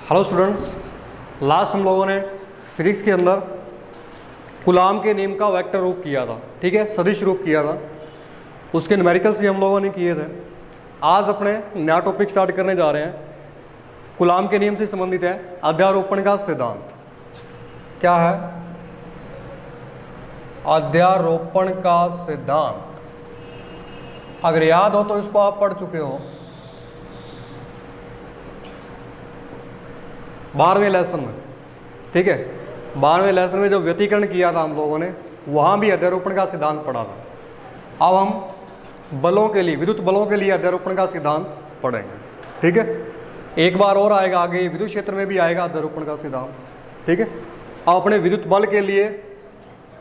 Hello students, last हम लोगों ने फिजिक्स के अंदर कूलाम के नियम का वेक्टर रूप किया था। ठीक है, सदिश रूप किया था। उसके न्यूमेरिकल्स भी हम लोगों ने किए थे। आज अपने नया टॉपिक स्टार्ट करने जा रहे हैं। कूलाम के नियम से संबंधित है अध्यारोपण का सिद्धांत। क्या है? अध्यारोपण का सिद्धांत। अगर याद हो तो इसको आप पढ़ चुके हो 12वें लेसन में। ठीक है, 12वें लेसन में जो व्यतिकरण किया था हम लोगों ने, वहाँ भी अध्यारोपण का सिद्धांत पढ़ा था। अब हम बलों के लिए, विद्युत बलों के लिए अध्यारोपण का सिद्धांत पढ़ेंगे। ठीक है, एक बार और आएगा आगे, विद्युत क्षेत्र में भी आएगा अध्यारोपण का सिद्धांत। ठीक है, अब अपने विद्युत बल के लिए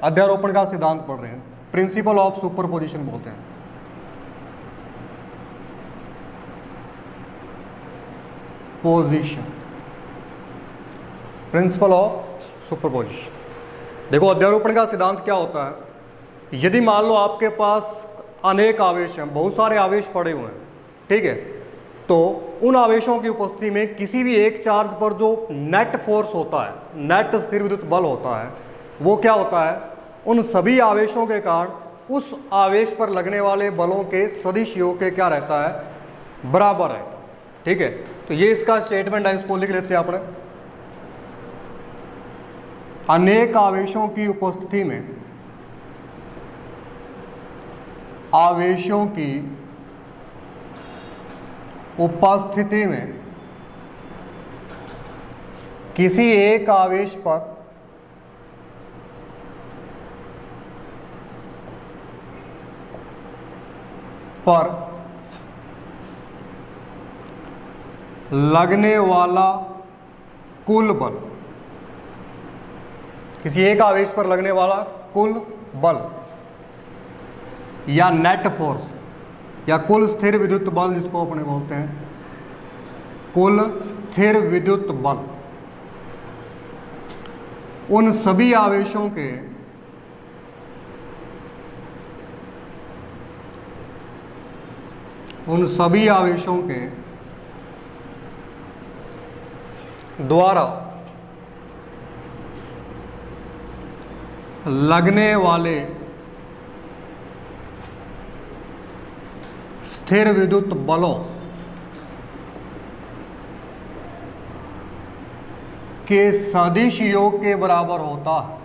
अध्यारोपण का सिद्धांत पढ़ रहे हैं। प्रिंसिपल ऑफ सुपरपोजिशन बोलते हैं। Position, principal of superposition. देखो, अध्यारोपण का सिद्धांत क्या होता है। यदि मान लो आपके पास अनेक आवेश हैं, बहुत सारे आवेश पड़े हुए हैं, ठीक है, तो उन आवेशों की उपस्थिति में किसी भी एक चार्ज पर जो नेट फोर्स होता है, नेट स्थिर विद्युत बल होता है, वो क्या होता है, उन सभी आवेशों के कारण उस आवेश पर लगने वाले बलों के सदिश योग के क्या रहता है, बराबर रहता है। ठीक है, तो ये इसका स्टेटमेंट है, इसको लिख लेते हैं अपने। अनेक आवेशों की उपस्थिति में, आवेशों की उपस्थिति में किसी एक आवेश पर लगने वाला कुल बल, किसी एक आवेश पर लगने वाला कुल बल या नेट फोर्स या कुल स्थिर विद्युत बल, जिसको अपने बोलते हैं कुल स्थिर विद्युत बल, उन सभी आवेशों के द्वारा लगने वाले स्थिर विद्युत बलों के सदिश योग के बराबर होता है,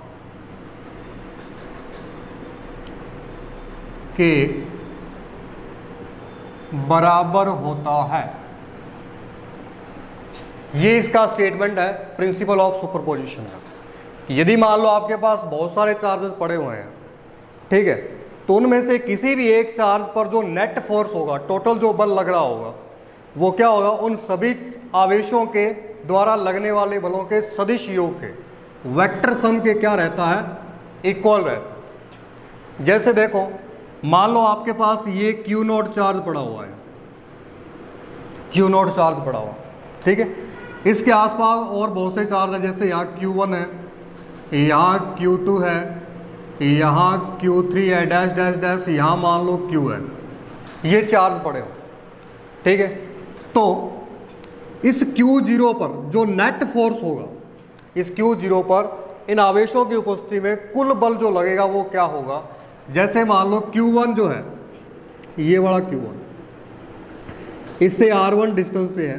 के बराबर होता है। ये इसका स्टेटमेंट है प्रिंसिपल ऑफ सुपरपोजिशन का। यदि मान लो आपके पास बहुत सारे चार्जेस पड़े हुए हैं, ठीक है, तो उनमें से किसी भी एक चार्ज पर जो नेट फोर्स होगा, टोटल जो बल लग रहा होगा, वो क्या होगा, उन सभी आवेशों के द्वारा लगने वाले बलों के सदिश योग के वेक्टर सम के क्या रहता है, इक्वल रहता है। जैसे देखो, मान लो आपके पास ये क्यू नोट चार्ज पड़ा हुआ है, क्यू नोट चार्ज पड़ा हुआ, ठीक है, इसके आसपास और बहुत से चार्ज है, जैसे यहाँ Q1 है, यहाँ Q2 है, यहाँ Q3 है, डैश डैश डैश, यहाँ मान लो Q है, ये चार्ज पड़े हो, ठीक है। तो इस Q0 पर जो नेट फोर्स होगा, इस Q0 पर इन आवेशों की उपस्थिति में कुल बल जो लगेगा वो क्या होगा। जैसे मान लो Q1 जो है, ये बड़ा Q1 इससे R1 डिस्टेंस पे है,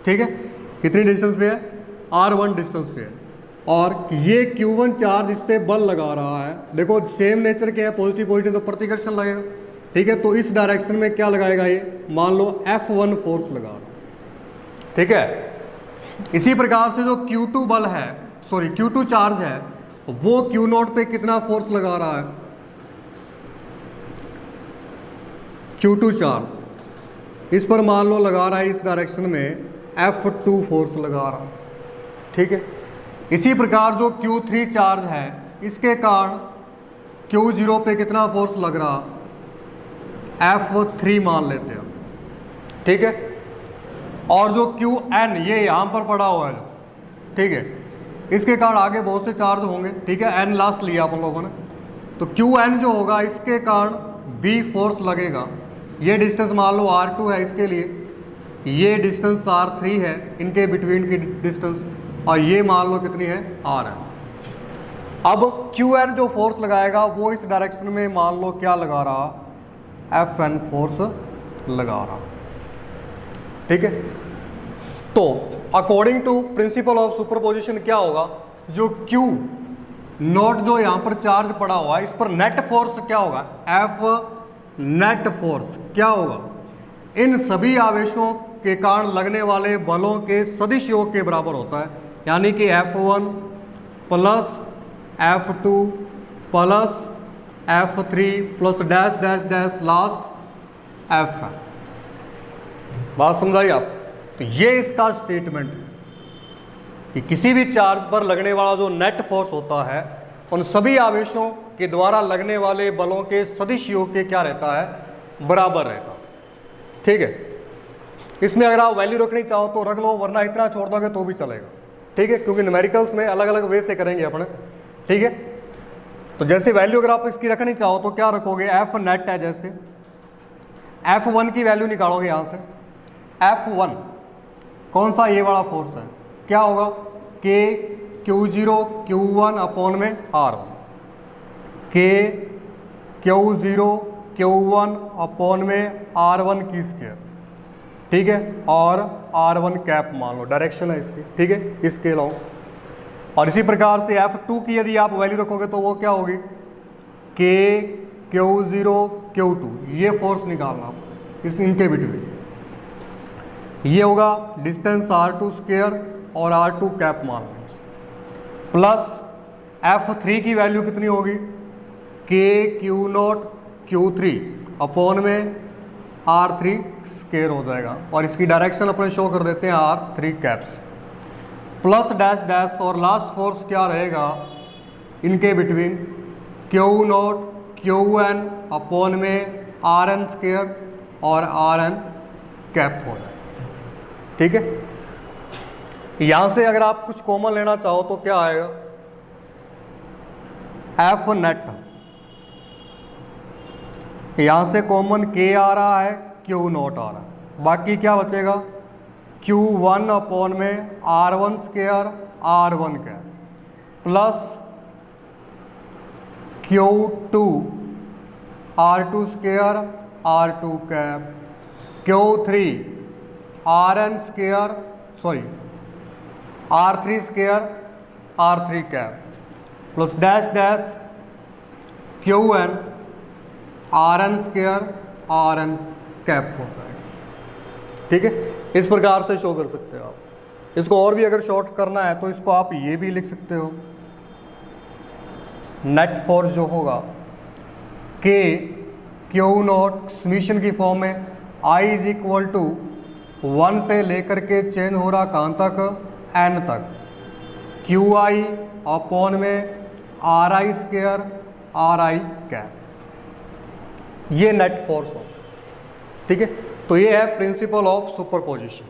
ठीक है, कितनी डिस्टेंस पे है, R1 डिस्टेंस पे है, और ये Q1 चार्ज इस पे बल लगा रहा है। देखो सेम नेचर के है, पॉजिटिव पॉजिटिव, तो प्रतिकर्षण लगेगा, ठीक है, तो इस डायरेक्शन में क्या लगाएगा, ये मान लो F1 फोर्स लगा रहा है, ठीक है। इसी प्रकार से जो Q2 बल है, सॉरी Q2 चार्ज है, वो Q0 पे कितना फोर्स लगा रहा है, Q2 चार्ज इस पर मान लो लगा रहा है इस डायरेक्शन में F2 फोर्स लगा रहा है, ठीक है। इसी प्रकार जो Q3 चार्ज है, इसके कारण Q0 पे कितना फोर्स लग रहा, F3 मान लेते हैं, ठीक है। और जो Qn ये यहाँ पर पड़ा हुआ है, ठीक है, इसके कारण आगे बहुत से चार्ज होंगे, ठीक है, n लास्ट लिया अपन लोगों ने, तो Qn जो होगा इसके कारण B फोर्स लगेगा। ये डिस्टेंस मान लो R2 है इसके लिए, ये डिस्टेंस r3 है, इनके बिटवीन की डिस्टेंस, और ये मान लो कितनी है rn। अब Qn जो फोर्स लगाएगा वो इस डायरेक्शन में मान लो क्या लगा रहा, Fn फोर्स लगा रहा। ठीक है, तो according to principle of superposition क्या होगा, जो Q नोट जो यहाँ पर चार्ज पड़ा हुआ है इस पर नेट फोर्स क्या होगा, F नेट फोर्स क्या होगा, इन सभी आवेशों के कारण लगने वाले बलों के सदिश योग के बराबर होता है, यानी कि F1 plus F2 plus F3 plus dash dash dash last F। बात समझाइए आप। तो ये इसका स्टेटमेंट है कि किसी भी चार्ज पर लगने वाला जो नेट फोर्स होता है उन सभी आवेशों के द्वारा लगने वाले बलों के सदिश योग के क्या रहता है, बराबर रहता है। ठीक है, इसमें अगर आप वैल्यू रखनी चाहो तो रख लो, वरना इतना छोड़ दोगे तो भी चलेगा। ठीक है, क्योंकि न्यूमेरिकल्स में अलग अलग वे से करेंगे अपने। ठीक है, तो जैसे वैल्यू अगर आप इसकी रखनी चाहो तो क्या रखोगे, F नेट है, जैसे F1 की वैल्यू निकालोगे यहाँ से। F1 कौन सा, ये वाला फोर्स है, क्या होगा K Q0 Q1 अपॉन में R1, K Q0 Q1 upon में R1 की स्क्वायर। ठीक है, और R1 कैप मान लो, डायरेक्शन है इसकी। ठीक है, इसके अलावा और इसी प्रकार से F2 की यदि आप वैल्यू रखोगे तो वो क्या होगी, K Q0 Q2, ये फोर्स निकालना आप इस इनके बिटवीन। ये होगा डिस्टेंस R2 स्क्वायर और R2 कैप मान लो, प्लस F3 की वैल्यू कितनी होगी, K Q0 Q3 अपॉन में R3 स्क्वायर हो जाएगा, और इसकी डायरेक्शन अपने शो कर देते हैं R3 caps, plus dash dash, और लास्ट फोर्स क्या रहेगा इनके बिटवीन, Q0 Qn अपॉन में Rn स्क्वायर और Rn कैप हो जाएगा। ठीक है, यहां से अगर आप कुछ कॉमन लेना चाहो तो क्या आएगा, F नेट, यहां से कॉमन K आ रहा है, Q0 आ रहा है, बाकी क्या बचेगा, Q1 अपॉन में R1 square R1 cap, plus Q2 R2 square R2 cap, Q3 Rn square R3 square R3 cap, plus dash dash Qn Rn square Rn cap होता है। ठीक है, इस प्रकार से शो कर सकते हो आप। इसको और भी अगर शॉर्ट करना है तो इसको आप ये भी लिख सकते हो, नेट फोर्स जो होगा K Q0 समीशन की फॉर्म में I इज इक्वल टू 1 से लेकर के चेंज हो रहा कहाँ तक, N तक, QI अपॉन में RI स्क्वायर RI कैप, ये नेट फोर्स हो। ठीक है, तो ये है प्रिंसिपल ऑफ सुपरपोजिशन।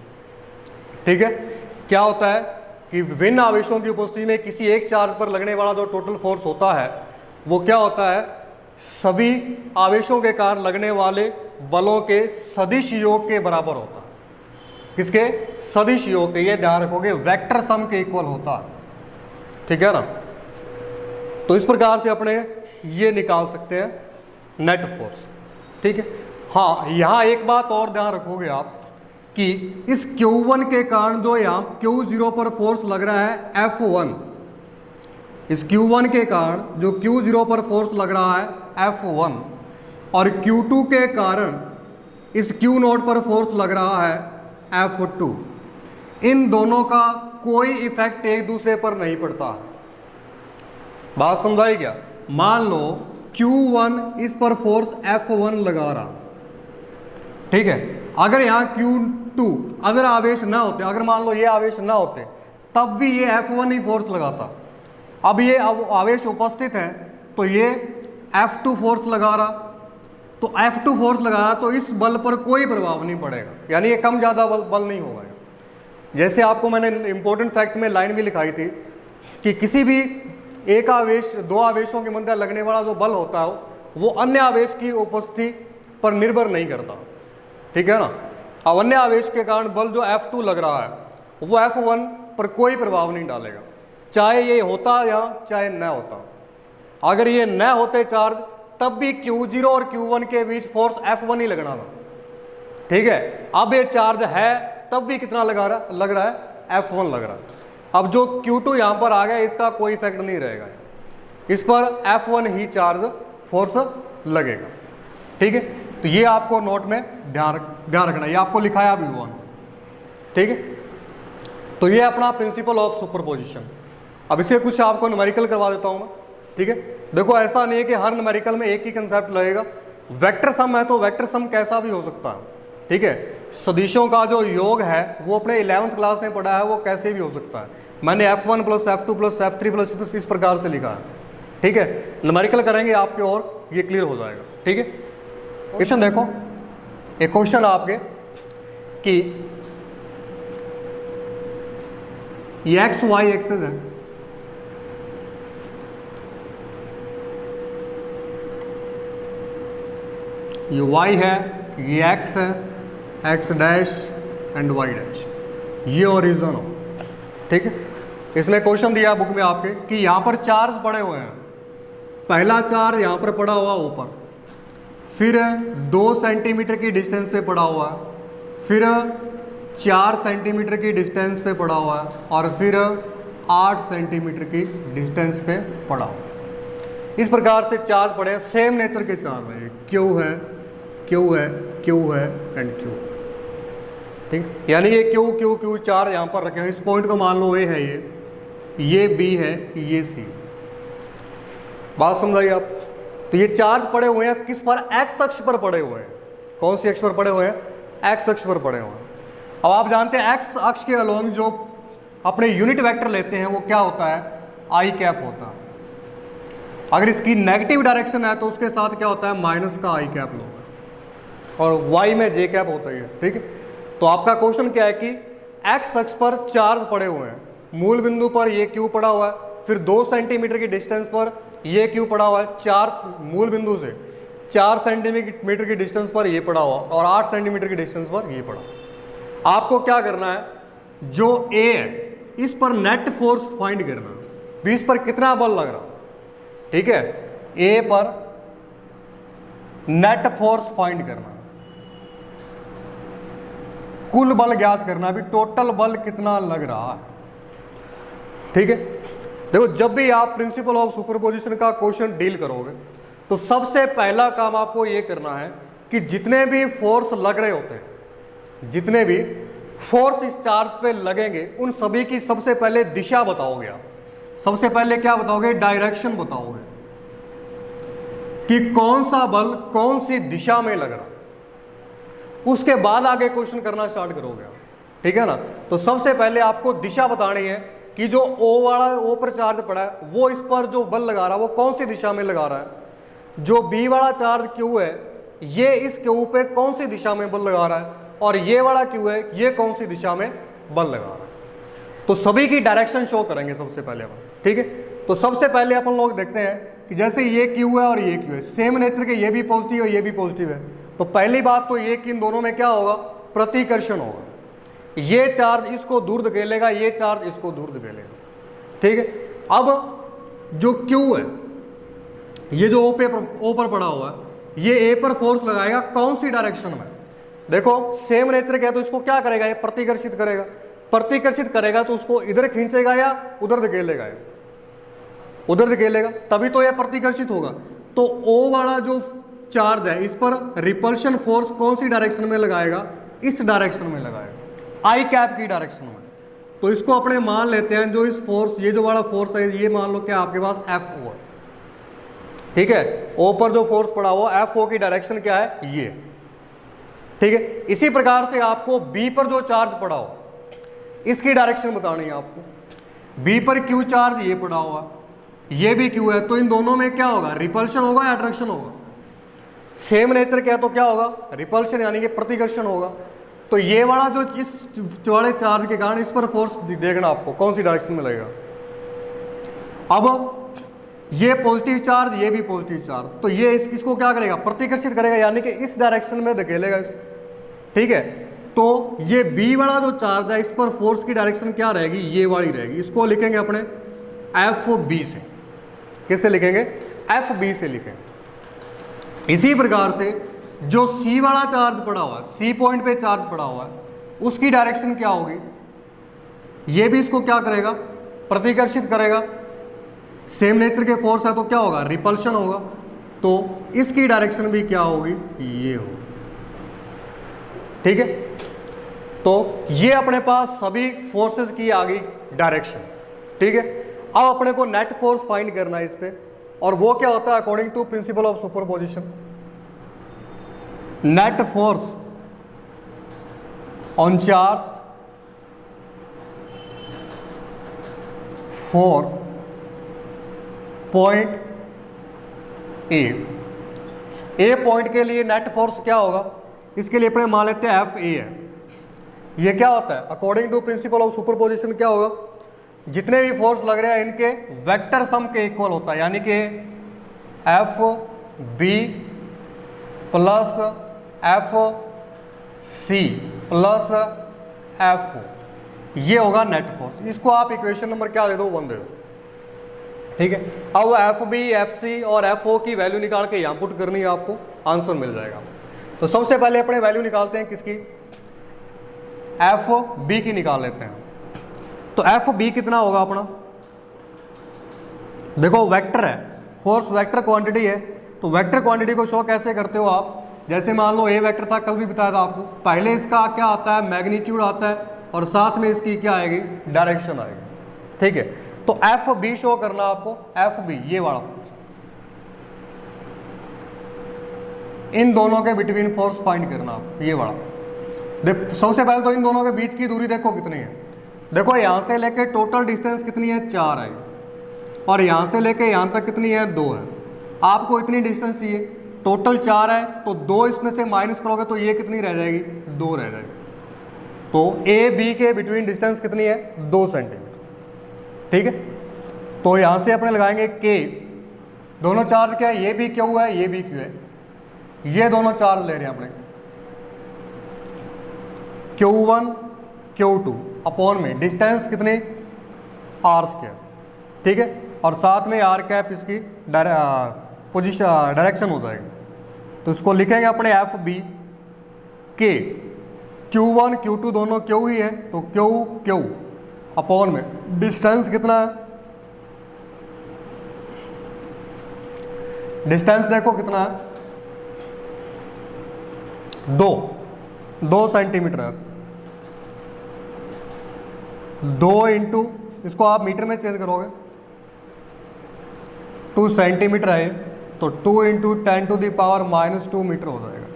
ठीक है, क्या होता है कि विभिन्न आवेशों की उपस्थिति में किसी एक चार्ज पर लगने वाला जो टोटल फोर्स होता है वो क्या होता है, सभी आवेशों के कारण लगने वाले बलों के सदिश योग के बराबर होता है। किसके, सदिश योग के, ये ध्यान रखोगे, वेक्टर सम के इक्वल होता है। ठीक है ना, तो इस प्रकार से अपने ये निकाल सकते हैं नेट फोर्स। ठीक है, हाँ यहाँ एक बात और ध्यान रखोगे आप कि इस Q1 के कारण जो यहाँ Q0 पर फोर्स लग रहा है F1, इस Q1 के कारण जो Q0 पर फोर्स लग रहा है F1, और Q2 के कारण इस Q0 पर फोर्स लग रहा है F2, इन दोनों का कोई इफेक्ट एक दूसरे पर नहीं पड़ता। बात समझाई क्या, मान लो Q1 इस पर फोर्स F1 लगा रहा, ठीक है, अगर यहाँ Q2 अगर आवेश ना होते, अगर मान लो ये आवेश ना होते तब भी ये F1 ही फोर्स लगाता। अब ये आवेश उपस्थित है तो ये F2 फोर्स लगा रहा, तो F2 फोर्स लगा रहा तो इस बल पर कोई प्रभाव नहीं पड़ेगा, यानी ये कम ज़्यादा बल नहीं होगा। जैसे आपको मैंने इंपॉर्टेंट फैक्ट में लाइन भी लिखाई थी कि किसी भी एक आवेश, दो आवेशों के मध्य लगने वाला जो बल होता है वो अन्य आवेश की उपस्थिति पर निर्भर नहीं करता। ठीक है ना, अवन्य आवेश के कारण बल जो F2 लग रहा है वो F1 पर कोई प्रभाव नहीं डालेगा, चाहे ये होता या चाहे न होता। अगर ये न होते चार्ज तब भी Q0 और Q1 के बीच फोर्स F1 ही लगना था, ठीक है। अब ये चार्ज है तब भी कितना लग रहा है F1 लग रहा है। अब जो Q2 यहाँ पर आ गया इसका कोई इफेक्ट नहीं रहेगा, इस पर F1 ही चार्ज फोर्स लगेगा, ठीक है। तो ये आपको नोट में ध्यान रखना, ये आपको लिखाया भी हुआ, ठीक है। तो ये अपना प्रिंसिपल ऑफ सुपरपोजिशन। अब इसे कुछ आपको न्यूमेरिकल करवा देता हूँ मैं, ठीक है। देखो ऐसा नहीं है कि हर न्यूमेरिकल में एक ही कंसेप्ट लगेगा। वेक्टर सम है तो वेक्टर सम कैसा भी हो सकता है, ठीक है। सदिशों का जो योग है वो अपने 11th क्लास में पढ़ा है, वो कैसे भी हो सकता है। मैंने F1 plus F2 plus F3 plus इस प्रकार से लिखा है, ठीक है। न्यूमेरिकल करेंगे आपके और ये क्लियर हो जाएगा, ठीक है। क्वेश्चन देखो, एक क्वेश्चन आपके कि ये एक्स वाई एक्सेस है, ये वाई है, ये एक्स है, X dash and Y dash, ये ओरिजिन हो, ठीक है। इसमें क्वेश्चन दिया बुक में आपके कि यहाँ पर चार्ज पड़े हुए हैं। पहला चार्ज यहाँ पर पड़ा हुआ ऊपर, फिर 2 सेंटीमीटर की डिस्टेंस पे पड़ा हुआ है, फिर 4 सेंटीमीटर की डिस्टेंस पे पड़ा हुआ है, और फिर 8 सेंटीमीटर की डिस्टेंस पे पड़ा हुआ है। इस प्रकार से चार्ज पड़े हैं, सेम नेचर के चार्ज हैं, क्यू है, क्यू है, क्यू है एंड क्यू, ठीक। यानी ये क्यू क्यू क्यू चार्ज यहाँ पर रखे हैं। इस पॉइंट को मान लो ए है, ये बी है, ये सी। बात समझाइए आप। तो ये चार्ज पड़े हुए हैं किस पर, एक्स अक्ष पर पड़े हुए हैं। कौन सी अक्ष पर पड़े हुए हैं, एक्स अक्ष पर पड़े हुए हैं। अब आप जानते हैं एक्स अक्ष के अलोंग जो अपने यूनिट वेक्टर लेते हैं वो क्या होता है, आई कैप होता है। अगर इसकी नेगेटिव डायरेक्शन है तो उसके साथ क्या होता है, माइनस का आई कैप लोगे, और वाई में जे कैप होता है, ठीक है। तो आपका क्वेश्चन क्या है कि एक्स अक्ष पर चार्ज पड़े हुए हैं, मूल बिंदु पर ये क्यू पड़ा हुआ है, फिर 2 सेंटीमीटर की डिस्टेंस पर ये क्यू पड़ा हुआ है, 4 मूल बिंदु से 4 सेंटीमीटर की डिस्टेंस पर ये पड़ा हुआ, और 8 सेंटीमीटर की डिस्टेंस पर ये पड़ा। आपको क्या करना है, जो ए है इस पर नेट फोर्स फाइंड करना है, भी इस पर कितना बल लग रहा, ठीक है। ए पर नेट फोर्स फाइंड करना, कुल बल ज्ञात करना, भी टोटल बल कितना लग रहा है, ठीक है। देखो जब भी आप प्रिंसिपल ऑफ सुपरपोजिशन का क्वेश्चन डील करोगे तो सबसे पहला काम आपको ये करना है कि जितने भी फोर्स लग रहे होते हैं, जितने भी फोर्स इस चार्ज पे लगेंगे उन सभी की सबसे पहले दिशा बताओगे आप। सबसे पहले क्या बताओगे, डायरेक्शन बताओगे कि कौन सा बल कौन सी दिशा में लग रहा। उसके बाद आगे क्वेश्चन करना स्टार्ट करोगे आप, ठीक है ना। तो सबसे पहले आपको दिशा बतानी है कि जो O पर चार्ज पड़ा है वो इस पर जो बल लगा रहा है वो कौन सी दिशा में लगा रहा है। जो B वाला चार्ज Q है ये इस Q पे कौन सी दिशा में बल लगा रहा है, और ये वाला Q है ये कौन सी दिशा में बल लगा रहा है। तो सभी की डायरेक्शन शो करेंगे सबसे पहले अपन, ठीक है। तो सबसे पहले अपन लोग देखते हैं कि जैसे ये Q है और ये Q है, सेम नेचर के, ये भी पॉजिटिव है ये भी पॉजिटिव है। तो पहली बात तो ये कि इन दोनों में क्या होगा, प्रतिकर्षण होगा। ये चार्ज इसको दूर धकेलेगा, ये चार्ज इसको दूर धकेलेगा, ठीक है। अब जो Q है ये जो O पर पड़ा हुआ है ये A पर फोर्स लगाएगा कौन सी डायरेक्शन में। देखो सेम नेचर का है तो इसको क्या करेगा, ये प्रतिकर्षित करेगा। प्रतिकर्षित करेगा तो उसको इधर खींचेगा या उधर धकेलेगा, उधर धकेलेगा, तभी तो यह प्रतिकर्षित होगा। तो O वाला जो चार्ज है इस पर रिपल्शन फोर्स कौन सी डायरेक्शन में लगाएगा, इस डायरेक्शन में लगाएगा, आई कैप की डायरेक्शन में। तो इसको अपने मान लेते हैं, जो इस फोर्स ये जो वाला फोर्स है ये मान लो क्या आपके पास FO है, ठीक है। O पर जो फोर्स पड़ा हुआ FO की डायरेक्शन क्या है, ये, ठीक है। इसी प्रकार से आपको B पर जो चार्ज पड़ा हो इसकी डायरेक्शन बतानी है आपको। B पर Q चार्ज ये पड़ा हुआ, ये भी Q है, तो इन दोनों में क्या होगा, रिपल्शन होगा या अट्रैक्शन होगा। सेम नेचर क्या है तो क्या होगा, रिपल्शन यानी कि प्रतिकर्षण होगा। तो ये वाला जो इस वाले चार्ज के कारण इस पर फोर्स देखना आपको कौन सी डायरेक्शन में लगेगा। अब ये पॉजिटिव चार्ज ये भी पॉजिटिव चार्ज, तो ये इसको क्या करेगा, प्रतिकर्षित करेगा, यानी कि इस डायरेक्शन में धकेलेगा इसको, ठीक है। तो ये बी वाला जो चार्ज है इस पर फोर्स की डायरेक्शन क्या रहेगी, ये वाली रहेगी। इसको लिखेंगे अपने एफ बी से। किससे लिखेंगे, एफ बी से लिखेंगे। इसी प्रकार से जो सी वाला चार्ज पड़ा हुआ है, सी पॉइंट पे चार्ज पड़ा हुआ है, उसकी डायरेक्शन क्या होगी, ये भी इसको क्या करेगा, प्रतिकर्षित करेगा। सेम नेचर के फोर्स है तो क्या होगा, रिपल्शन होगा। तो इसकी डायरेक्शन भी क्या होगी, ये होगी। ठीक है, तो ये अपने पास सभी फोर्सेस की आ गई डायरेक्शन। ठीक है, अब अपने को नेट फोर्स फाइंड करना है इस पे, और वो क्या होता है, according to principle of superposition, net force on charge for point A point के लिए नेट फोर्स क्या होगा, इसके लिए अपने मान लेते हैं एफ ए है। ये क्या होता है, according to principle of superposition क्या होगा, जितने भी फोर्स लग रहे हैं इनके वेक्टर सम के इक्वल होता है, यानी कि F B plus F C plus F, ये होगा नेट फोर्स। इसको आप इक्वेशन नंबर क्या दे दो, 1 दे दो। ठीक है, अब एफ बी एफ सी और एफ ओ की वैल्यू निकाल के यहाँ पुट करनी है, आपको आंसर मिल जाएगा। तो सबसे पहले अपने वैल्यू निकालते हैं किसकी, एफ बी की निकाल लेते हैं। तो एफ बी कितना होगा अपना, देखो वेक्टर है, फोर्स वेक्टर क्वांटिटी है, तो वेक्टर क्वांटिटी को शो कैसे करते हो आप, जैसे मान लो ए वेक्टर था, कल भी बताया था आपको, पहले इसका क्या आता है, मैग्नीट्यूड आता है, और साथ में इसकी क्या आएगी, डायरेक्शन आएगी। ठीक है, तो एफ बी शो करना आपको, एफ बी ये वाला, इन दोनों के बिटवीन फोर्स फाइंड करना आप, ये वाला। देख सबसे पहले तो इन दोनों के बीच की दूरी देखो कितनी है, देखो यहां से लेके टोटल डिस्टेंस कितनी है, 4 है, और यहां से लेके यहां तक कितनी है, 2 है। आपको इतनी डिस्टेंस चाहिए, टोटल 4 है, तो 2 इसमें से माइनस करोगे तो ये कितनी रह जाएगी, 2 रह जाएगी। तो ए बी के बिटवीन डिस्टेंस कितनी है, 2 सेंटीमीटर। ठीक है, तो यहां से अपने लगाएंगे के, दोनों चार्ज क्या है, ये भी क्यू है, ये भी क्यू है, ये दोनों चार्ज ले रहे हैं अपने, Q1 Q2 अपॉन में डिस्टेंस कितनी, आर स्क्वायर। ठीक है, और साथ में आर कैप इसकी पोजीशन डायरेक्शन हो जाएगी। तो इसको लिखेंगे अपने एफ बी के, Q1 Q2 दोनों क्यू ही है, तो क्यू क्यू अपॉन में डिस्टेंस कितना है, डिस्टेंस देखो कितना है, 2 सेंटीमीटर है। 2 इंटू, इसको आप मीटर में चेंज करोगे, 2 सेंटीमीटर है, तो 2 इंटू 10⁻⁻² मीटर हो जाएगा।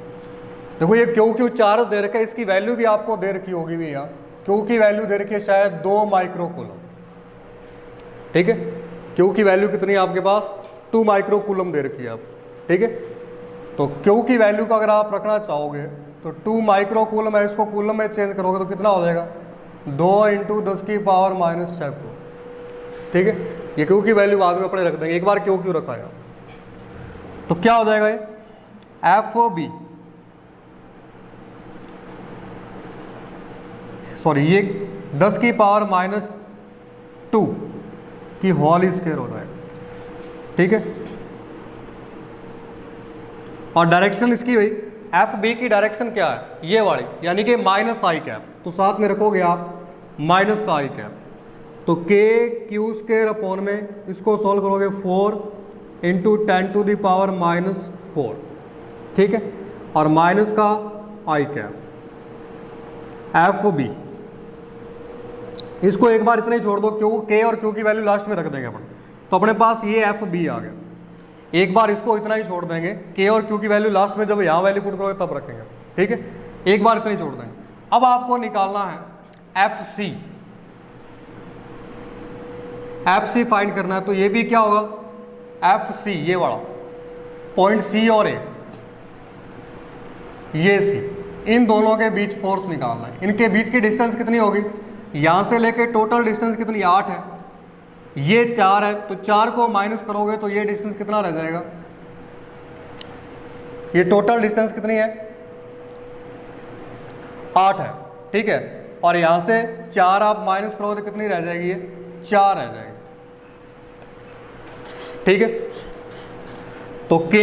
देखो ये क्यू चार्ज दे रखा है, इसकी वैल्यू भी आपको दे रखी होगी भैया, क्यू की वैल्यू दे रखी है शायद 2 माइक्रोकूलम। ठीक है, क्यू की वैल्यू कितनी है आपके पास, 2 माइक्रोकूलम दे रखी है आप। ठीक है, तो क्यू की वैल्यू को अगर आप रखना चाहोगे तो 2 माइक्रोकूलम है, इसको कूलम में चेंज करोगे तो कितना हो जाएगा, 2 इंटू 10⁻⁻⁷। ठीक है, ये क्यू की वैल्यू बाद में अपने रख देंगे, एक बार क्यू रखा है। तो क्या हो जाएगा ये, एफ बी, सॉरी ये 10⁻⁻² की होल स्क्वायर हो जाएगा। ठीक है, और डायरेक्शन इसकी हुई, एफ बी की डायरेक्शन क्या है, ये वाली, यानी कि माइनस आई कैप, तो साथ में रखोगे आप माइनस का आई कैप, तो के क्यू स्क्वायर अपॉन में इसको सॉल्व करोगे 4 इंटू 10⁻⁻⁴। ठीक है, और माइनस का आई कैप, एफ बी, इसको एक बार इतना ही छोड़ दो, क्यू के और क्यू की वैल्यू लास्ट में रख देंगे अपन, तो अपने पास ये एफ बी आ गया। एक बार इसको इतना ही छोड़ देंगे, के और क्यू की वैल्यू लास्ट में जब यहाँ वैल्यू पुट करोगे तब रखेंगे। ठीक है, एक बार इतना ही छोड़ देंगे। अब आपको निकालना है F C, F C find करना है, तो ये भी क्या होगा, एफ सी ये वाला पॉइंट सी और ए, ये सी, इन दोनों के बीच फोर्स निकालना है। इनके बीच की डिस्टेंस कितनी होगी, यहां से लेके टोटल डिस्टेंस कितनी, 8 है, ये 4 है, तो 4 को माइनस करोगे तो ये डिस्टेंस कितना रह जाएगा, ये टोटल डिस्टेंस कितनी है 8 है, ठीक है, और यहाँ से 4 आप माइनस करोगे तो कितनी रह जाएगी, ये 4 रह जाएगी, ठीक है। तो k,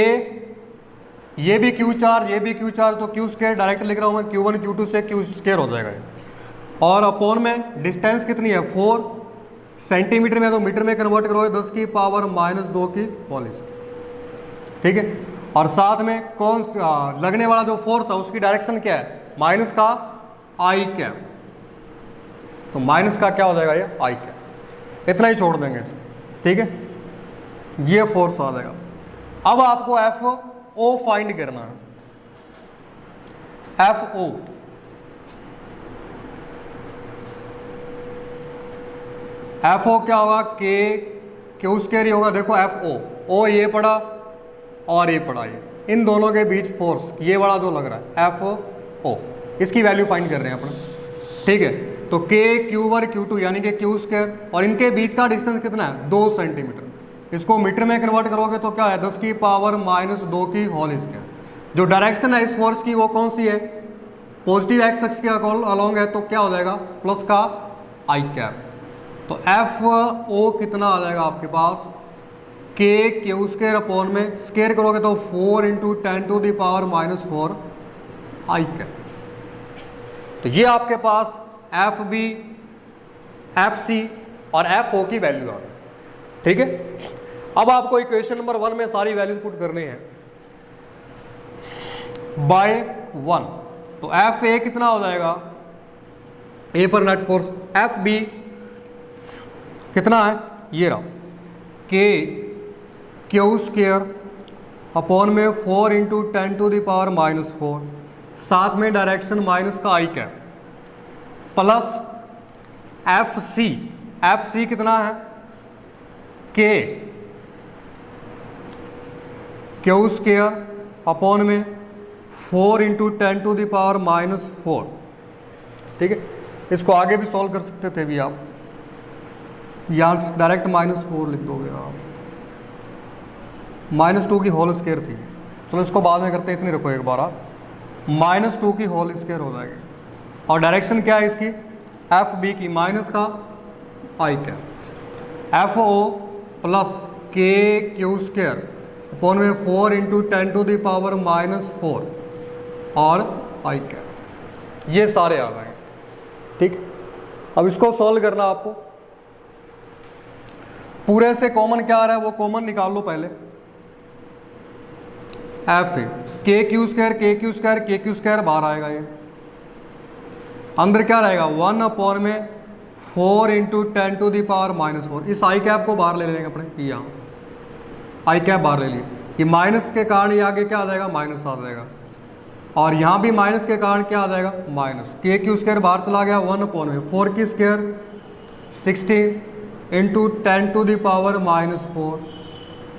ये भी q चार्ज, ये भी q चार्ज, तो q स्क्वायर डायरेक्ट लिख रहा हूँ मैं, q1 q2 से q स्क्वायर हो जाएगा ये। और अपॉन में डिस्टेंस कितनी है 4 सेंटीमीटर में, तो मीटर में कन्वर्ट करोगे 10 की पावर -2 की होल स्क्वायर, ठीक है। और साथ में कौन लगने वाला जो फोर्स है उसकी डायरेक्शन क्या है, माइनस का आई कैप, तो माइनस का क्या हो जाएगा ये आई कैप, इतना ही छोड़ देंगे इसको, ठीक है। ये फोर्स आ जाएगा। अब आपको एफ ओ फाइंड करना है, एफ ओ, एफ ओ क्या होगा, के क्यू स्क्वायर ही होगा। देखो एफ ओ ये पड़ा और ये पड़ा, ये इन दोनों के बीच फोर्स ये वाला जो लग रहा है एफ ओ, इसकी वैल्यू फाइंड कर रहे हैं अपने, ठीक है। तो के Q1 Q2 यानी कि क्यू स्क्वायर, और इनके बीच का डिस्टेंस कितना है 2 सेंटीमीटर। इसको मीटर में कन्वर्ट करोगे तो क्या है 10 की पावर -2 की होल स्क्वायर। जो डायरेक्शन है इस फोर्स की वो कौन सी है, पॉजिटिव एक्स एक्सिस के अलोंग है, तो क्या हो जाएगा प्लस का आई कैप। तो एफ ओ कितना आ जाएगा आपके पास, के क्यू स्क्वायर अपॉन में स्क्वायर करोगे तो 4 × 10⁻⁻4 आई कैप। तो ये आपके पास एफ बी, एफ सी और एफ ओ की वैल्यू आ गई, ठीक है। अब आपको इक्वेशन नंबर 1 में सारी वैल्यू पुट करनी है बाय 1। तो एफ ए कितना हो जाएगा, ए पर नेट फोर्स, एफ बी कितना है ये रहा, के क्यू स्क्वायर अपॉन में 4 × 10⁻⁻4, साथ में डायरेक्शन माइनस का आई कैप, प्लस एफ सी कितना है, के क्यू स्क्वायर अपॉन में 4 × 10⁻⁻4, ठीक है। इसको आगे भी सॉल्व कर सकते थे भी आप, यहाँ डायरेक्ट -4 लिख दोगे आप, -2 की होल स्क्वायर थी, चलो इसको बाद में करते हैं, इतनी रखो एक बार आप, -2 की होल स्क्वायर हो जाएगी। और डायरेक्शन क्या है इसकी, एफ बी की माइनस का आई कैप, एफ ओ प्लस के क्यू स्क्वायर अपॉन में 4 × 10⁻⁻4 और आई कैप, ये सारे आ गए, ठीक। अब इसको सॉल्व करना आपको, पूरे से कॉमन क्या आ रहा है वो कॉमन निकाल लो पहले, एफ ए के क्यू स्क्वायर बाहर आएगा, ये अंदर क्या रहेगा 1 अपॉन में 4 × 10⁻⁻4, इस आई कैप को बाहर ले लेंगे अपने, यहाँ आई कैप बाहर ले लिए, ये माइनस के कारण ये आगे क्या आ जाएगा माइनस आ जाएगा, और यहाँ भी माइनस के कारण क्या आ जाएगा माइनस, के क्यू स्क्वायर बाहर चला गया, 1 अपॉन में 4 की स्क्वायर 16 × 10⁻⁻4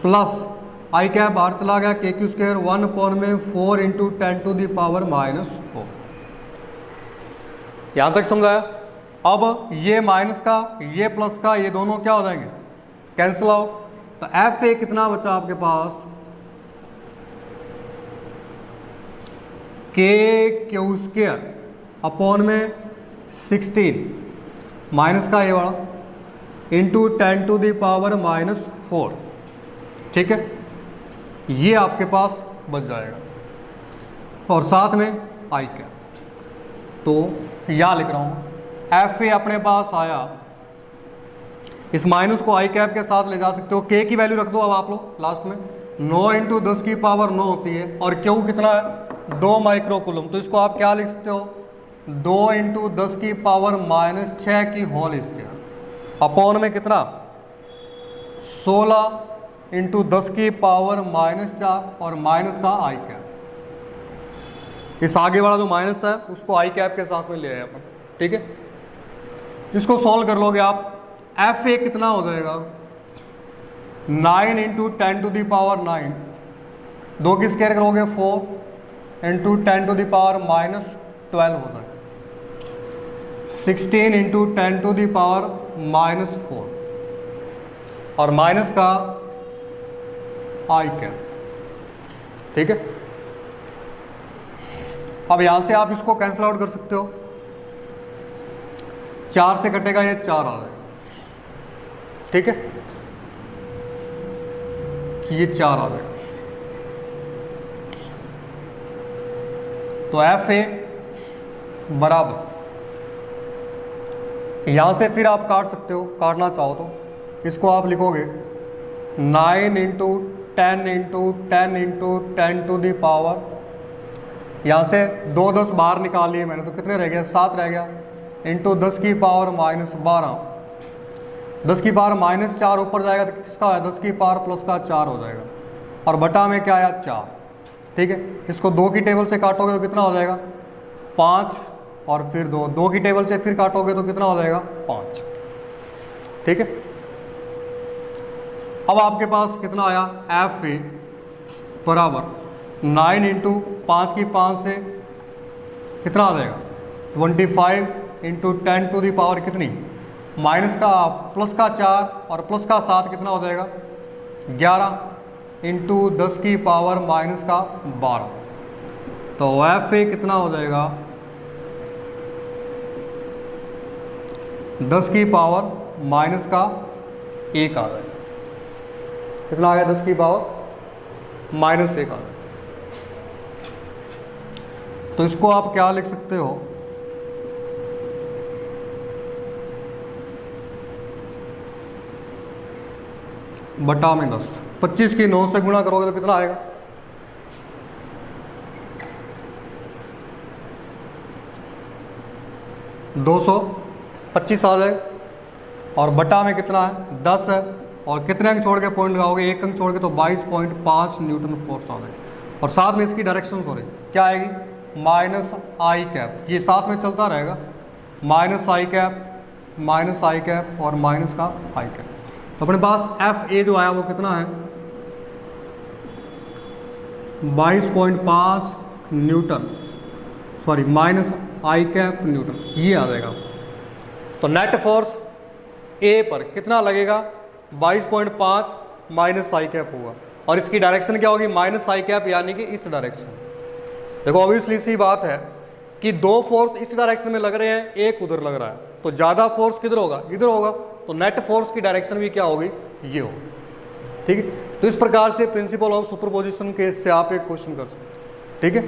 प्लस आई कैप बाहर चला गया, के क्यू स्क्वायर 1 अपॉन में 4 × 10⁻⁻4। यहाँ तक समझाया। अब ये माइनस का ये प्लस का ये दोनों क्या हो जाएंगे कैंसिल आउट। तो एफ ए कितना बचा आपके पास, के क्यू स्क्वायर अपॉन में 16 माइनस का ये वाला इंटू 10⁻⁻4, ठीक है, ये आपके पास बच जाएगा और साथ में आई कैप। तो यहाँ लिख रहा हूँ एफ ए अपने पास आया, इस माइनस को आई कैप के साथ ले जा सकते हो, के की वैल्यू रख दो अब आप लोग लास्ट में, 9 × 10⁻9 होती है और क्यू कितना है 2 माइक्रोकूलम, तो इसको आप क्या लिख सकते हो 2 × 10⁻⁻6 की होल स्क्वायर अपॉन में कितना 16 × 10⁻⁻4 और माइनस का आई कैप। इस आगे वाला जो माइनस है उसको आई कैप के साथ में ले आए अपन, ठीक है। इसको सॉल्व कर लोगे आप, एफ ए कितना हो जाएगा 9 × 10⁻9, 2 की स्क्वायर करोगे 4 × 10⁻⁻12 होता है, 16 × 10⁻⁻4 और माइनस का आई कैप, ठीक है। अब यहाँ से आप इसको कैंसिल आउट कर सकते हो, 4 से कटेगा ये 4 आ जाएगा, ठीक है, कि ये 4 आ जाएगा। तो एफ ए बराबर, यहां से फिर आप काट सकते हो, काटना चाहो तो इसको आप लिखोगे 9 into 10 into 10 into 10 to the power, यहाँ से 2 10 बाहर निकाल लिए मैंने, तो कितने रह गया, 7 रह गया, इंटू 10 की पावर -12, 10 की पावर -4 ऊपर जाएगा तो किसका है, 10 की पावर प्लस का 4 हो जाएगा, और बटा में क्या आया 4, ठीक है। इसको 2 की टेबल से काटोगे तो कितना हो जाएगा 5, और फिर 2 की टेबल से फिर काटोगे तो कितना हो जाएगा 5, ठीक है। अब आपके पास कितना आया, एफ ए बराबर 9 इंटू 5 की 5 से कितना आ जाएगा 25 इंटू 10 टू दी पावर कितनी, माइनस का प्लस का 4 और प्लस का 7 कितना हो जाएगा 11 इंटू 10 की पावर माइनस का 12, तो एफ ए कितना हो जाएगा 10 की पावर माइनस का 1 आ जाएगा, कितना आ गया 10 की पावर -1 आ गया। तो इसको आप क्या लिख सकते हो, बटा में 10, 25 की 9 से गुणा करोगे तो कितना आएगा 225 आ जाएगा, और बटा में कितना है 10 है, और कितने अंक छोड़ के पॉइंट लगाओगे, 1 अंक छोड़ के, तो 22.5 न्यूटन फोर्स आ जाएगा, और साथ में इसकी डायरेक्शन सॉरी क्या आएगी -i कैप, ये साथ में चलता रहेगा, -i कैप और माइनस का i कैप। तो अपने पास एफ ए जो आया वो कितना है 22.5 Newton, sorry -i cap Newton, ये आ जाएगा। तो नेट फोर्स ए पर कितना लगेगा 22.5 -i कैप होगा, और इसकी डायरेक्शन क्या होगी -i कैप, यानी कि इस डायरेक्शन। देखो ऑब्वियसली सी बात है कि 2 फोर्स इस डायरेक्शन में लग रहे हैं, एक उधर लग रहा है, तो ज़्यादा फोर्स किधर होगा, इधर होगा, तो नेट फोर्स की डायरेक्शन भी क्या होगी, ये होगी, ठीक है। तो इस प्रकार से प्रिंसिपल ऑफ सुपरपोजिशन के से आप एक क्वेश्चन कर सकते हैं, ठीक है।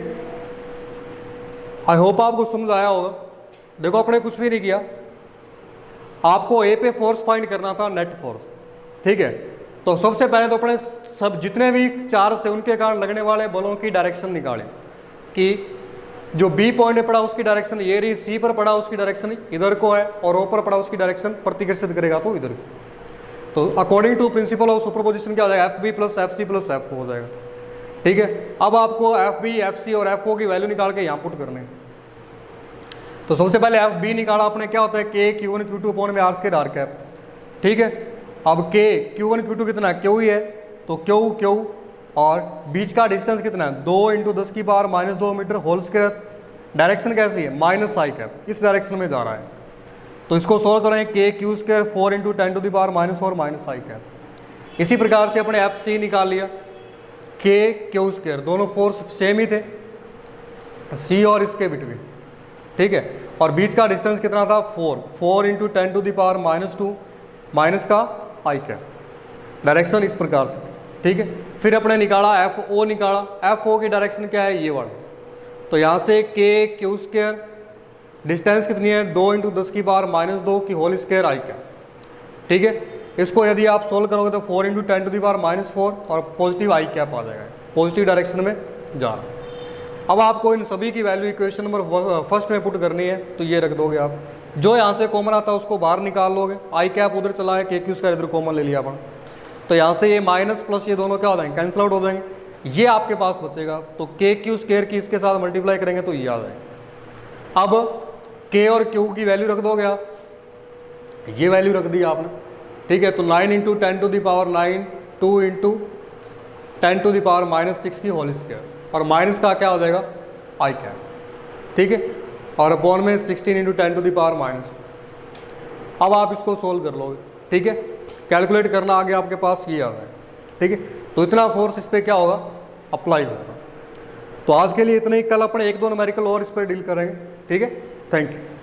आई होप आपको समझ आया होगा। देखो अपने कुछ भी नहीं किया, आपको ए पे फोर्स फाइंड करना था, नेट फोर्स, ठीक है। तो सबसे पहले तो अपने सब जितने भी चार्ज थे उनके कारण लगने वाले बलों की डायरेक्शन निकाले, कि जो बी पॉइंट पे पड़ा उसकी डायरेक्शन ये रही, सी पर पड़ा उसकी डायरेक्शन इधर को है, और ओ पर पड़ा उसकी डायरेक्शन प्रतिकर्षित करेगा तो इधर को। तो according to principle of superposition क्या हो जाएगा, F B plus F C plus F हो जाएगा, ठीक है। अब आपको एफ बी एफ सी और एफ ओ की वैल्यू निकाल के यहाँ पुट करने हैं। तो सबसे पहले एफ बी निकाला आपने, क्या होता है के Q1 Q2 अपॉन में आर स्क्वायर आर कैप, ठीक है। अब के Q1 Q2 कितना है, क्यू ही है, तो क्यू और बीच का डिस्टेंस कितना है 2 इंटू 10 की power -2 metre whole square, direction कैसी है -i कैप, इस डायरेक्शन में जा रहा है। तो इसको सोल्व करें, K Q square 4 into 10 to the power -4 -i cap. इसी प्रकार से अपने एफ सी निकाल लिया, के क्यू स्क्वायर, दोनों फोर्स सेम ही थे सी और इसके बिटवीन, ठीक है, और बीच का डिस्टेंस कितना था 4 into 10 to the power -2 minus का i कैप, डायरेक्शन इस प्रकार से, ठीक है। फिर अपने निकाला एफ ओ निकाला, एफ ओ की डायरेक्शन क्या है ये वाली, तो यहाँ से के क्यू स्क्वायर डिस्टेंस कितनी है 2 इंटू 10 की पावर -2 की होल स्क्वायर i कैप, ठीक है। इसको यदि आप सोल्व करोगे तो 4 इंटू 10 टू दी पावर -4 और पॉजिटिव i कैप आ जाएगा, पॉजिटिव डायरेक्शन में जा रहा है। अब आपको इन सभी की वैल्यू इक्वेशन नंबर फर्स्ट में पुट करनी है, तो ये रख दोगे आप, जो यहाँ से कॉमन आता है उसको बाहर निकाल लोगे, i कैप उधर चला है, के क्यू स्क्वायर इधर कॉमन ले लिया अपन, तो यहाँ से ये माइनस प्लस ये दोनों क्या हो जाएंगे, कैंसिल आउट हो जाएंगे, ये आपके पास बचेगा। तो के क्यू स्क्वायर की इसके साथ मल्टीप्लाई करेंगे तो ये आ जाएगा। अब के और क्यू की वैल्यू रख दोगे आप, ये वैल्यू रख दी आपने, ठीक है। तो 9 into 10 to the power 9, 2 into 10 to the power -6 की होल स्क्वायर, और माइनस का क्या हो जाएगा i कैप, ठीक है, और अपॉन में 16 इंटू 10 टू दी पावर -। अब आप इसको सोल्व कर लोगे, ठीक है, कैलकुलेट करना आगे आपके पास ये आ जाएगा, ठीक है। तो इतना फोर्स इस पर क्या होगा, अप्लाई होगा। तो आज के लिए इतना ही, कल अपने 1-2 न्यूमेरिकल और इस पर डील करेंगे। ठीक है, थैंक यू।